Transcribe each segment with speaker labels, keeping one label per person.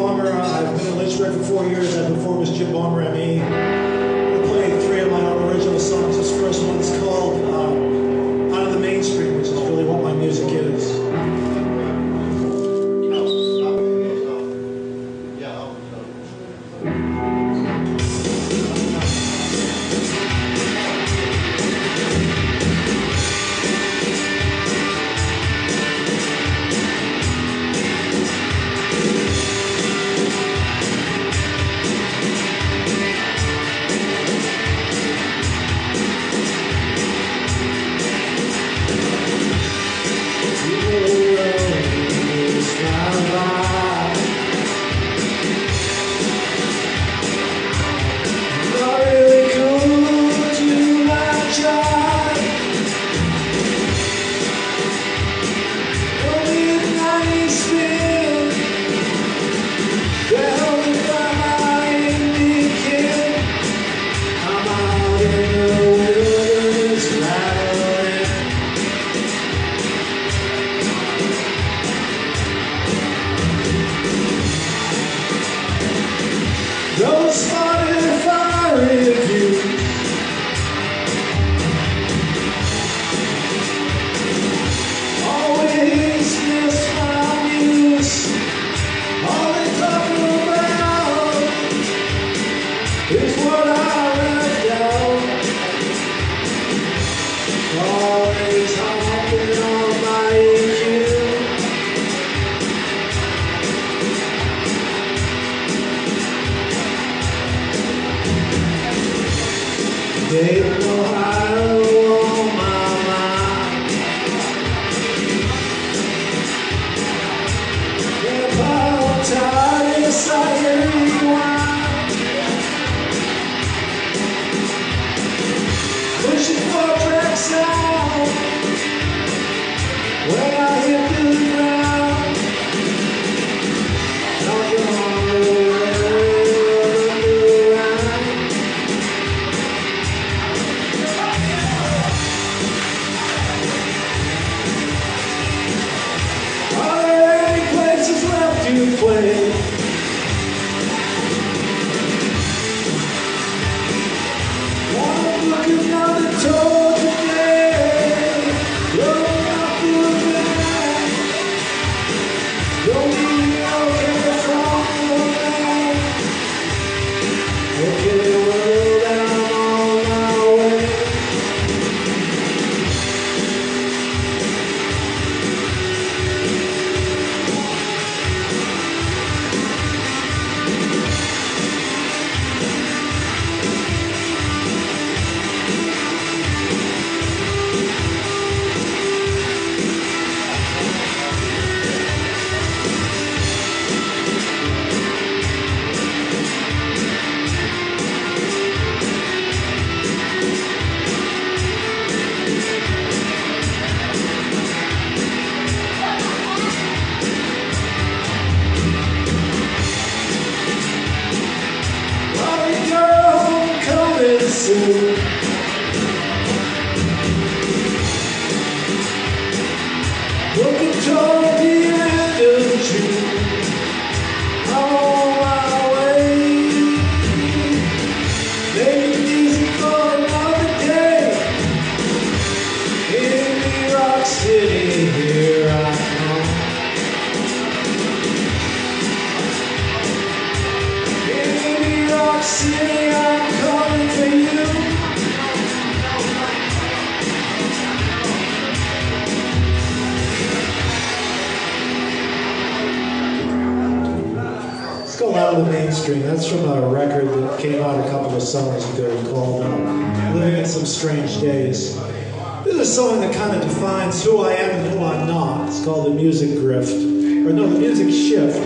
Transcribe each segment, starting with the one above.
Speaker 1: Bomber. I've been in Lynchburg for 4 years. I performed as Jim Bomber ME. I'm playing 3 of my own original songs. This first one's called Out of the Mainstream, which is really what my music is. Out of the Mainstream. That's from a record that came out a couple of summers ago called Living in Some Strange Days. This is something that kind of defines who I am and who I'm not. It's called the Music Grift. Or no, the Music Shift.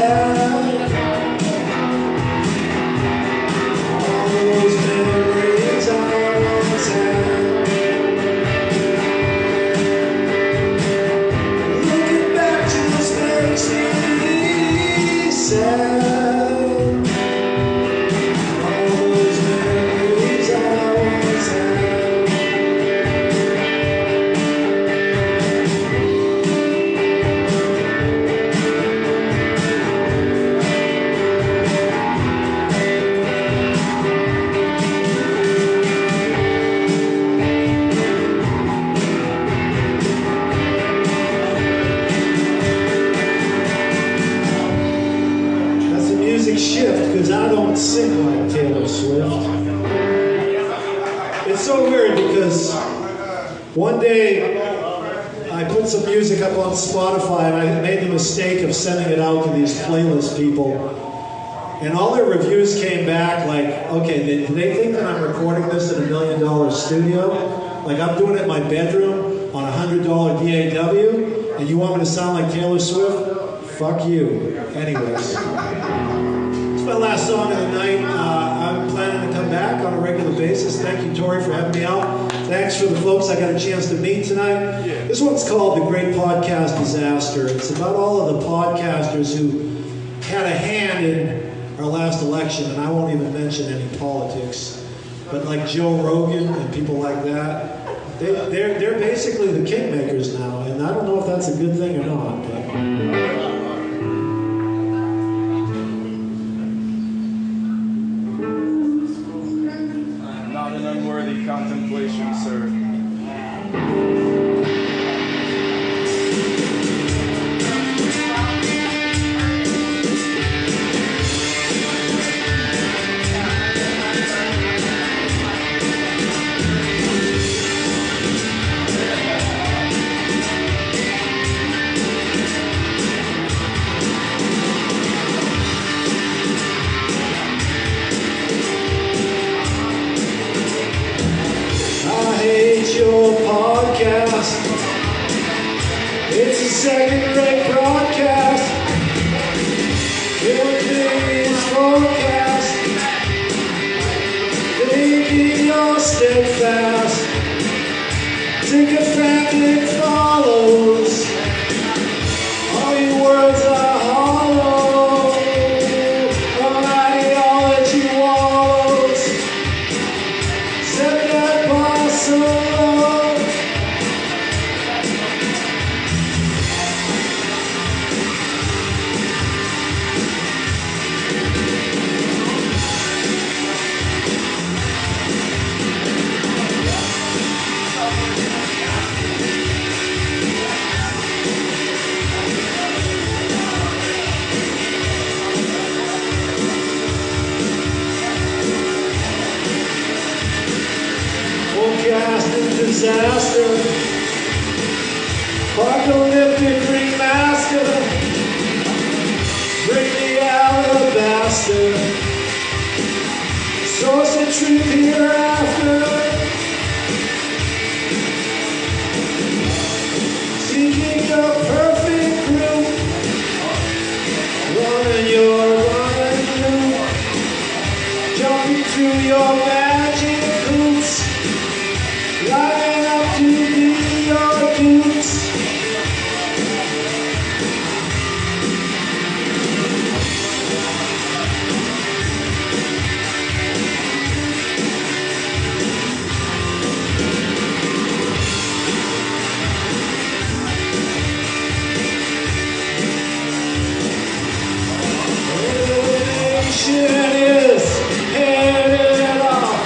Speaker 1: sad. All those memories I once had. Looking back just makes me sad. All those memories I once had. That's a music shift because I don't sing like Taylor Swift. It's so weird because one day I put some music up on Spotify and I made the mistake of sending it out to these playlist people. And all their reviews came back like, okay, do they think that I'm recording this in $1 million studio? Like I'm doing it in my bedroom on $100 DAW, and you want me to sound like Taylor Swift? Fuck you. Anyways. It's my last song of the night. I'm planning to come back on a regular basis. Thank you, Tory, for having me out. Thanks for the folks I got a chance to meet tonight. This one's called The Great Podcast Disaster. It's about all of the podcasters who had a hand in our last election, and I won't even mention any politics. But like Joe Rogan and people like that, they're basically the kingmakers now, and I don't know if that's a good thing or not. But
Speaker 2: not an unworthy contemplation, sir.
Speaker 1: Your podcast, it's a second-rate broadcast. Everything forecast. Baby, you're steadfast. Sycophantic follows. All your words are hollow. An ideology wallows. Set that bar so low. Forecasting disaster, apocalyptic remaster, bring the alabaster, source of truth hereafter, seeking a perfect group, running your running loop, jumping through your magic hoops. Lining up to be your dukes. The nation is headed off.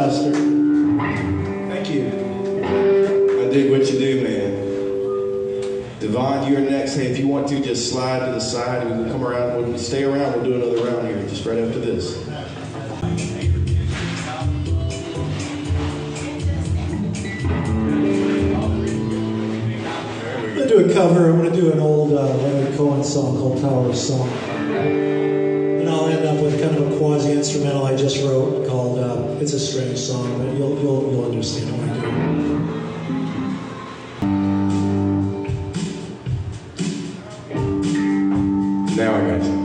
Speaker 1: Pastor. Thank you.
Speaker 2: I dig what you do, man. Devon, you're next. Hey, if you want to, just slide to the side. We can come around. We'll stay around. We'll do another round here just right after this.
Speaker 1: I'm going to do a cover. I'm going to do an old Leonard Cohen song called Tower of Song. And I'll end up with kind of a quasi-instrumental I just wrote called It's a Strange Song, but you'll understand what I do.
Speaker 2: Now I got you.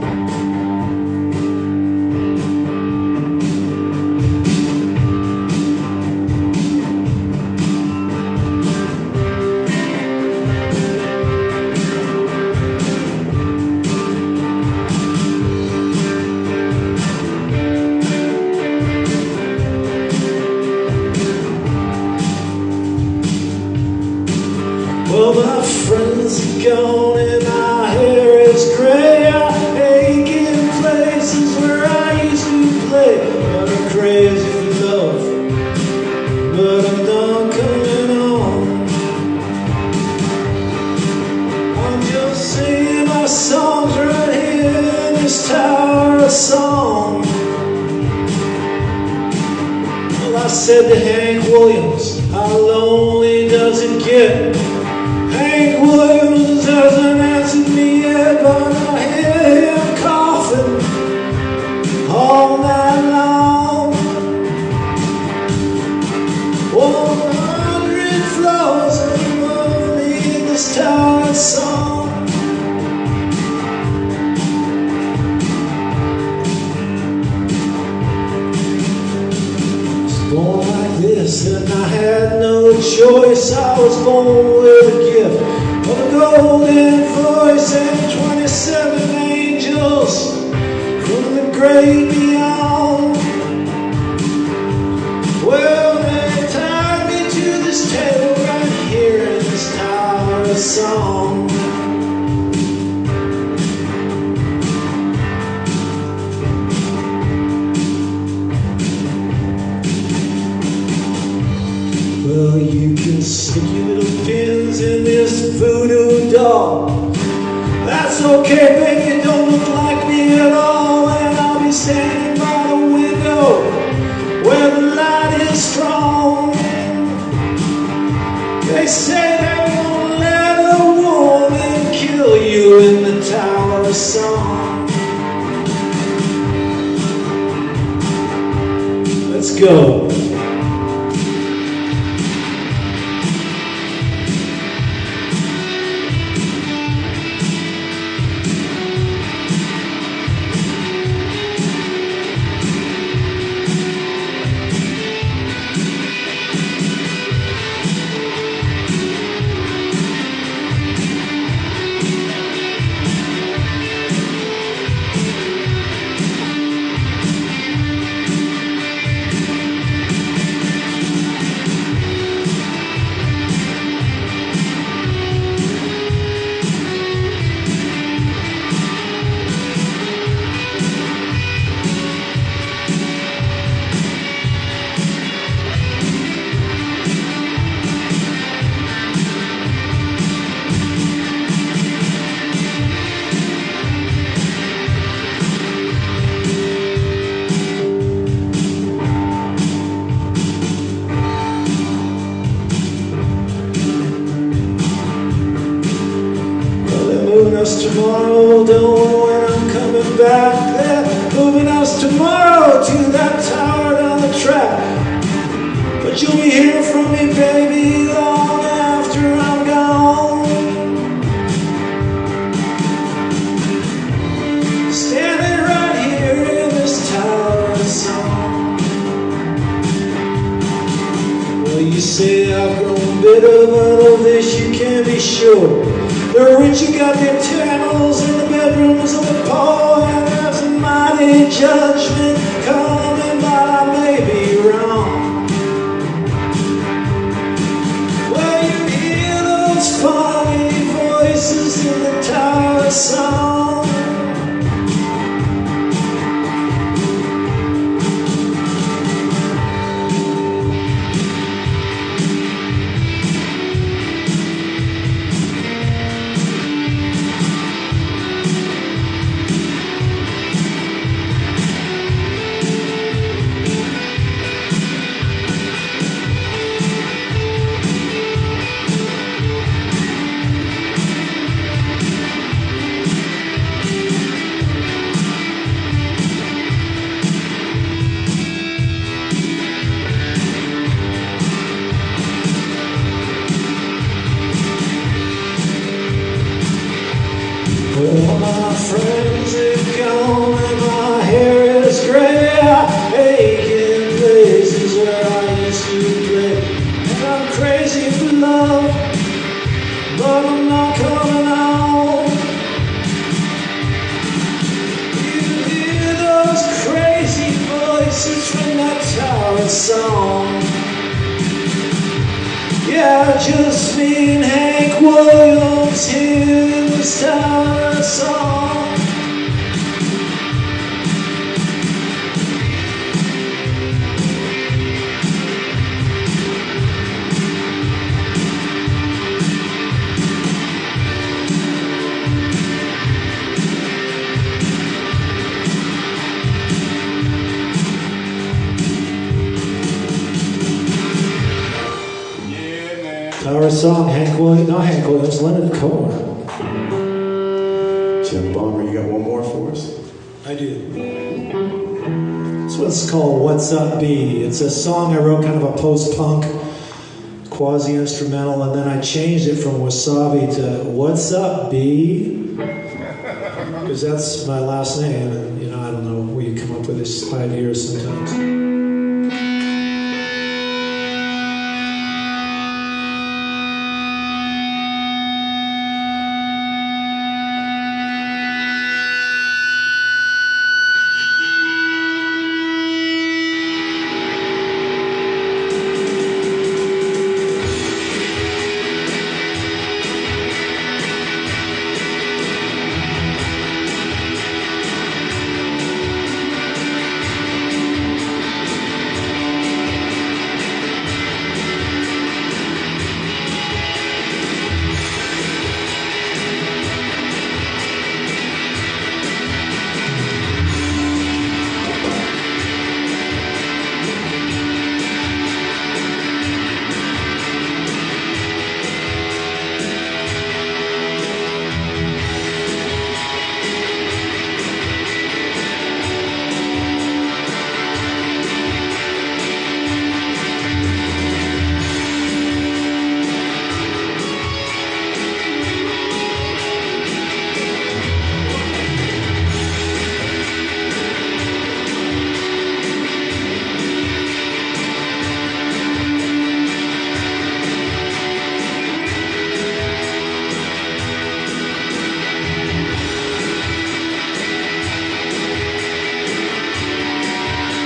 Speaker 1: Well, my friends are gone and my hair is gray. I ache in places where I used to play. But I'm crazy for love, but I'm done coming on. I'm just singing my songs right here in this Tower of Song. Well, I said to Hank Williams, how lonely does it get? Hank Williams hasn't answered me yet, but I hear him coughing all night long. 100 floors above me in this Tower of Song. Born like this, and I had no choice. I was born with a gift of a golden voice and 27 angels from the great beyond. Well, they tied me to this table right here in this Tower of Song. Well, you can stick your little pins in this voodoo doll. That's okay, baby, don't look like me at all. And I'll be standing by the window where the light is strong. They say they won't let a woman kill you in the Tower of Song. Let's go. Tomorrow, don't know when I'm coming back. They're moving us tomorrow to that tower down the track. But you'll be hearing from me, baby, long after I'm gone. Standing right here in this Tower of Song. Well, you say I've grown bitter, but of this you can be sure. The rich, you got their tunnels in the bedrooms of the poor, and there's a mighty judgment coming, but I may be wrong. Well, you hear those funny voices in the Tower of Song. I'm not coming out. You hear those crazy voices from that tower song. Yeah, just me and Hank Williams hear this tower song. Tower song, Hank Williams, Leonard Cohen.
Speaker 2: Jim Bomber, you got one more for us?
Speaker 1: I do. This one's called What's Up B. It's a song I wrote, kind of a post-punk, quasi-instrumental, and then I changed it from Wasabi to What's Up B? Because that's my last name, and I don't know where you come up with these ideas sometimes.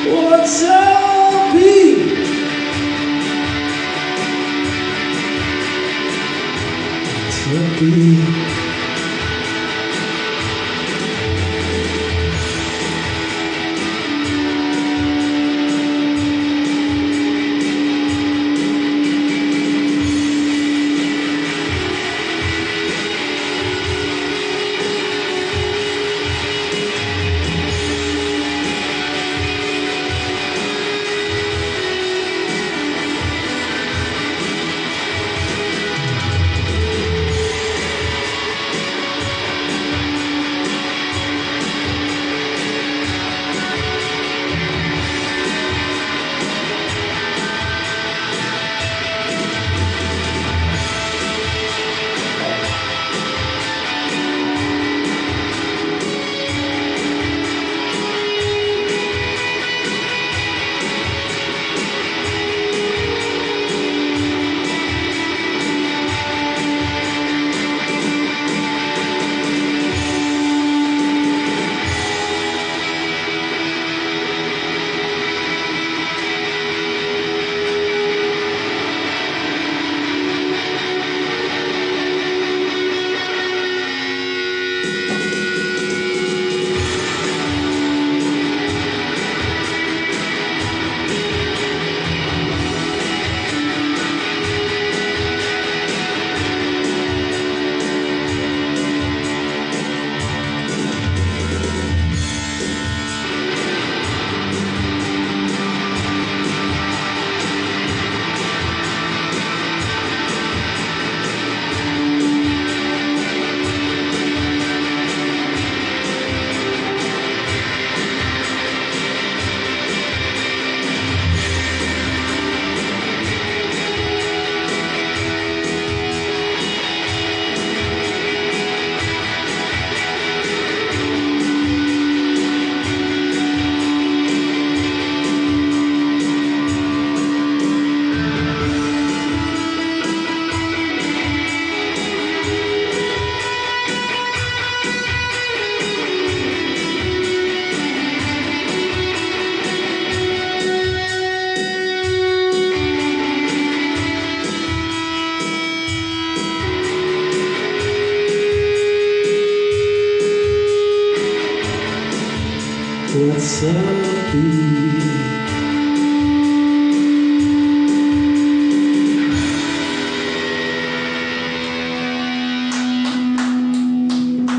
Speaker 1: What's up, B? What's up, B? recipe.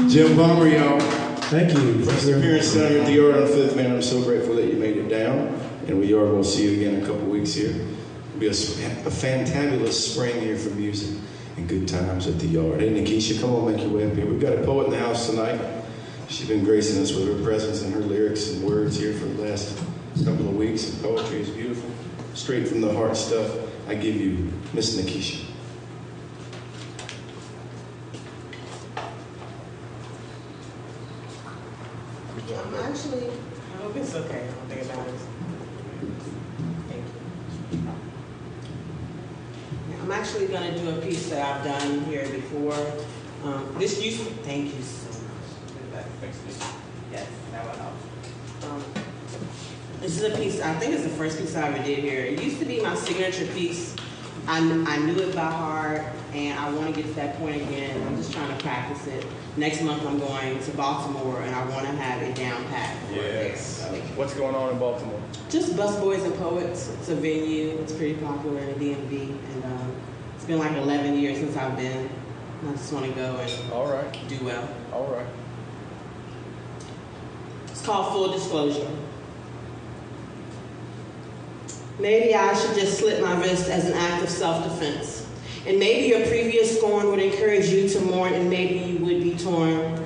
Speaker 2: Jim Bomber, y'all.
Speaker 1: Thank you.
Speaker 2: First appearance down here at the Yard on 5th, man. I'm so grateful that you made it down. And we are going to see you again in a couple weeks here. It'll be a fantabulous spring here for music and good times at the Yard. Hey, Nikisha, come on, make your way up here. We've got a poet in the house tonight. She's been gracing us with her presence and her lyrics and words here for the last couple of weeks. And poetry is beautiful. Straight from the heart stuff. I give you Miss Nikisha.
Speaker 3: I hope it's okay. I don't think about it. Thank you. I'm actually going to do a piece that I've done here before. Thank you so much. Yes, that would help. This is a piece, I think it's the first piece I ever did here. It used to be my signature piece. I knew it by heart, and I want to get to that point again. I'm just trying to practice it. Next month I'm going to Baltimore, and I want to have it down pat.
Speaker 2: Yes. What's going on in Baltimore?
Speaker 3: Just Busboys and Poets. It's a venue. It's pretty popular in the DMV, and it's been like 11 years since I've been. And I just want to go and do well.
Speaker 2: All right.
Speaker 3: It's called Full Disclosure. Maybe I should just slit my wrist as an act of self-defense. And maybe your previous scorn would encourage you to mourn, and maybe you would be torn.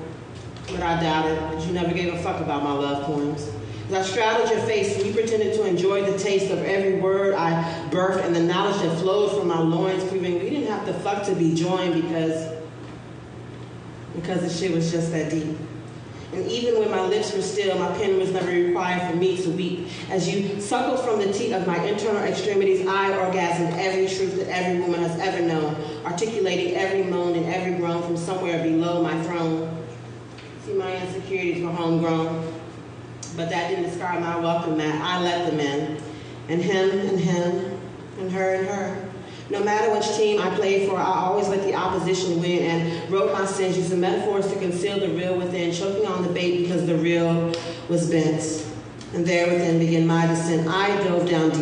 Speaker 3: But I doubt it, because you never gave a fuck about my love poems. As I straddled your face, and you pretended to enjoy the taste of every word I birthed and the knowledge that flowed from my loins, proving we didn't have to fuck to be joined because the shit was just that deep. And even when my lips were still, my pen was never required for me to weep. As you suckled from the teat of my internal extremities, I orgasmed every truth that every woman has ever known, articulating every moan and every groan from somewhere below my throne. See, my insecurities were homegrown, but that didn't describe my welcome mat. I let them in, and him, and her, and her. No matter which team I played for, I always let the opposition win and wrote my sins using metaphors to conceal the real within, choking on the bait because the real was bent. And there within began my descent. I dove down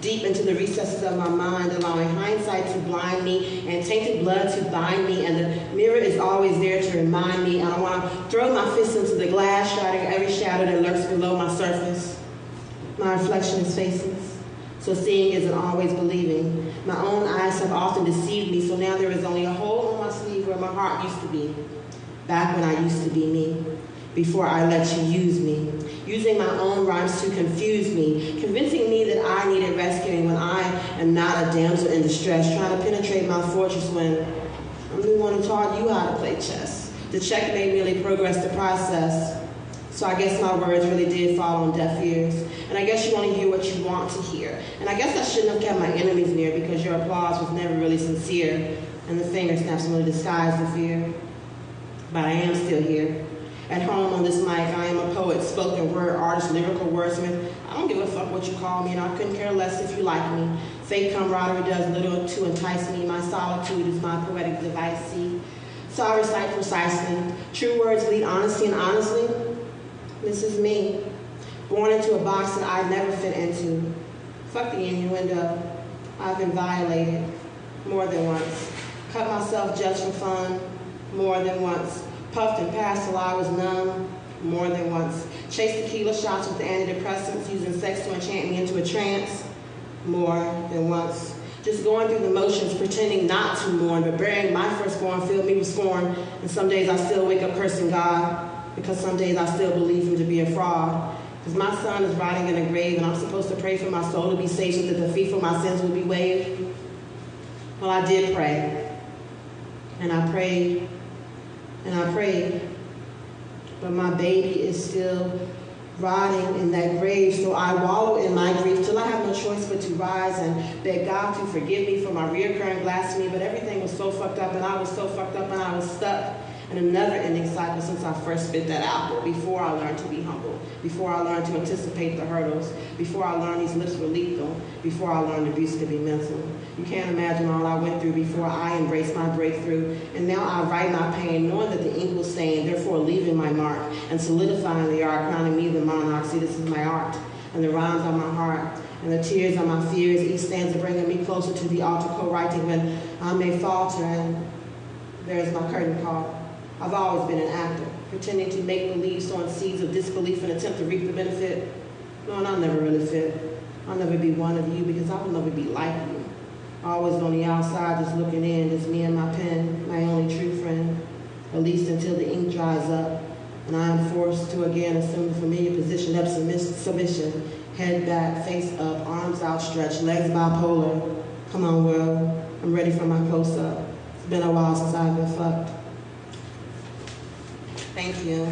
Speaker 3: deep into the recesses of my mind, allowing hindsight to blind me and tainted blood to bind me. And the mirror is always there to remind me. And I want to throw my fist into the glass, shattering every shadow that lurks below my surface. My reflection is faceless. So seeing isn't always believing. My own eyes have often deceived me, so now there is only a hole on my sleeve where my heart used to be. Back when I used to be me. Before I let you use me. Using my own rhymes to confuse me. Convincing me that I needed rescuing when I am not a damsel in distress. Trying to penetrate my fortress when I'm the one who taught you how to play chess. The checkmate merely progressed the process. So I guess my words really did fall on deaf ears. And I guess you only hear what you want to hear. And I guess I shouldn't have kept my enemies near because your applause was never really sincere. And the finger snaps really disguised the fear. But I am still here. At home on this mic, I am a poet, spoken word artist, lyrical wordsmith. I don't give a fuck what you call me, and I couldn't care less if you like me. Fake camaraderie does little to entice me. My solitude is my poetic device, see? So I recite precisely. True words lead honesty, and honestly, this is me. Born into a box that I never fit into. Fuck the innuendo. I've been violated more than once. Cut myself just for fun more than once. Puffed and passed till I was numb more than once. Chased tequila shots with antidepressants, using sex to enchant me into a trance more than once. Just going through the motions, pretending not to mourn, but burying my firstborn filled me with scorn. And some days I still wake up cursing God, because some days I still believe him to be a fraud. Because my son is rotting in a grave, and I'm supposed to pray for my soul to be saved so that the fee for my sins will be waived. Well, I did pray. And I prayed. And I prayed. But my baby is still rotting in that grave, so I wallow in my grief till I have no choice but to rise and beg God to forgive me for my reoccurring blasphemy. But everything was so fucked up, and I was so fucked up, and I was stuck. in a never-ending cycle since I first spit that apple, before I learned to be humble, before I learned to anticipate the hurdles, before I learned these lips were lethal, before I learned abuse could be mental. You can't imagine all I went through before I embraced my breakthrough, and now I write my pain, knowing that the ink will stain, therefore leaving my mark, and solidifying the art, crowning me the monarch. See, this is my art, and the rhymes on my heart, and the tears on my fears, each stanza bringing me closer to the altar, co-writing when I may falter, and there's my curtain call. I've always been an actor, pretending to make believe, sowing seeds of disbelief and attempt to reap the benefit. Knowing I'll never really fit. I'll never be one of you because I will never be like you. Always on the outside, just looking in, just me and my pen, my only true friend. At least until the ink dries up, and I am forced to again assume the familiar position of submission. Head back, face up, arms outstretched, legs bipolar. Come on, world, I'm ready for my close-up. It's been a while since I've been fucked. Thank you.